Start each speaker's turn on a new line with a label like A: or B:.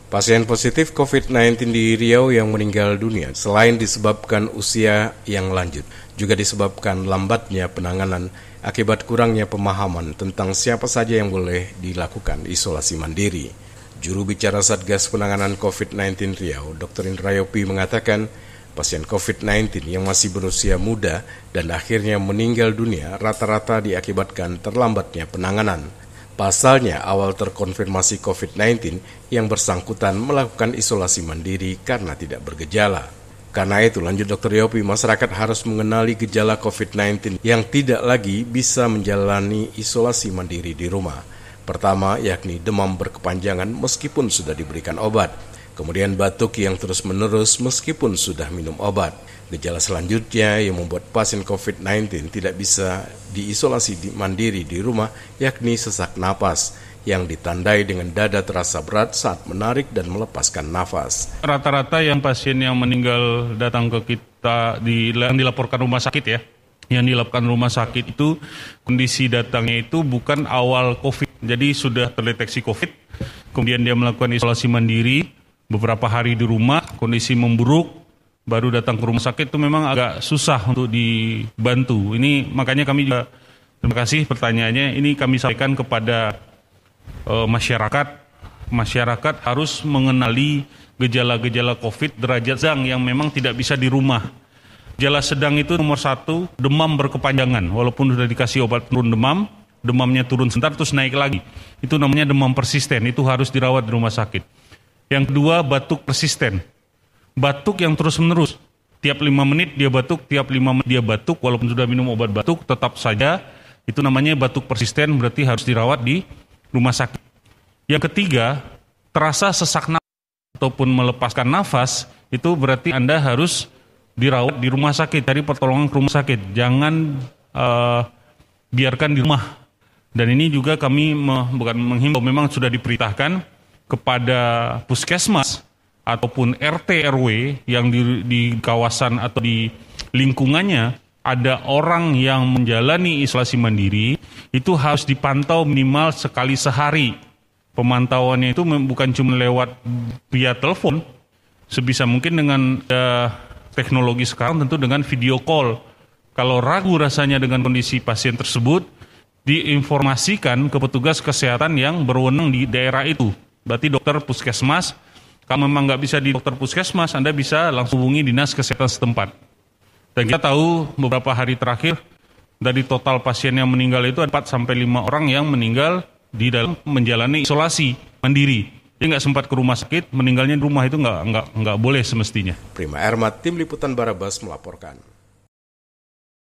A: Pasien positif COVID-19 di Riau yang meninggal dunia selain disebabkan usia yang lanjut, juga disebabkan lambatnya penanganan akibat kurangnya pemahaman tentang siapa saja yang boleh dilakukan isolasi mandiri. Juru bicara Satgas Penanganan COVID-19 Riau, Dr. Indra Yopi mengatakan, pasien COVID-19 yang masih berusia muda dan akhirnya meninggal dunia rata-rata diakibatkan terlambatnya penanganan. Pasalnya, awal terkonfirmasi COVID-19 yang bersangkutan melakukan isolasi mandiri karena tidak bergejala. Karena itu, lanjut Dr. Yopi, masyarakat harus mengenali gejala COVID-19 yang tidak lagi bisa menjalani isolasi mandiri di rumah. Pertama, yakni demam berkepanjangan meskipun sudah diberikan obat. Kemudian batuk yang terus-menerus meskipun sudah minum obat. Gejala selanjutnya yang membuat pasien COVID-19 tidak bisa diisolasi mandiri di rumah yakni sesak napas yang ditandai dengan dada terasa berat saat menarik dan melepaskan nafas.
B: Rata-rata yang pasien yang meninggal datang ke kita yang dilaporkan rumah sakit ya, yang dilaporkan rumah sakit itu kondisi datangnya itu bukan awal COVID, jadi sudah terdeteksi COVID, kemudian dia melakukan isolasi mandiri, beberapa hari di rumah, kondisi memburuk, baru datang ke rumah sakit itu memang agak susah untuk dibantu. Ini makanya kami juga, terima kasih pertanyaannya, ini kami sampaikan kepada masyarakat. Masyarakat harus mengenali gejala-gejala COVID derajat sedang yang memang tidak bisa di rumah. Gejala sedang itu nomor 1, demam berkepanjangan. Walaupun sudah dikasih obat turun demam, demamnya turun sebentar terus naik lagi. Itu namanya demam persisten, itu harus dirawat di rumah sakit. Yang kedua, batuk persisten. Batuk yang terus-menerus, tiap 5 menit dia batuk, tiap 5 menit dia batuk, walaupun sudah minum obat batuk, tetap saja itu namanya batuk persisten, berarti harus dirawat di rumah sakit. Yang ketiga, terasa sesak nafas ataupun melepaskan nafas, itu berarti Anda harus dirawat di rumah sakit, cari pertolongan ke rumah sakit, jangan biarkan di rumah. Dan ini juga kami bukan menghimbau, memang sudah diperintahkan kepada puskesmas ataupun RT RW yang di kawasan atau di lingkungannya ada orang yang menjalani isolasi mandiri, itu harus dipantau minimal sekali sehari. Pemantauannya itu bukan cuma lewat via telepon, sebisa mungkin dengan teknologi sekarang tentu dengan video call. Kalau ragu rasanya dengan kondisi pasien tersebut, diinformasikan ke petugas kesehatan yang berwenang di daerah itu. Berarti dokter puskesmas. Kalau memang nggak bisa di dokter puskesmas, Anda bisa langsung hubungi dinas kesehatan setempat. Dan kita tahu beberapa hari terakhir, dari total pasien yang meninggal itu 4-5 orang yang meninggal di dalam menjalani isolasi mandiri. Dia nggak sempat ke rumah sakit, meninggalnya di rumah itu nggak boleh semestinya.
A: Prima Ermat, Tim Liputan Barabas melaporkan.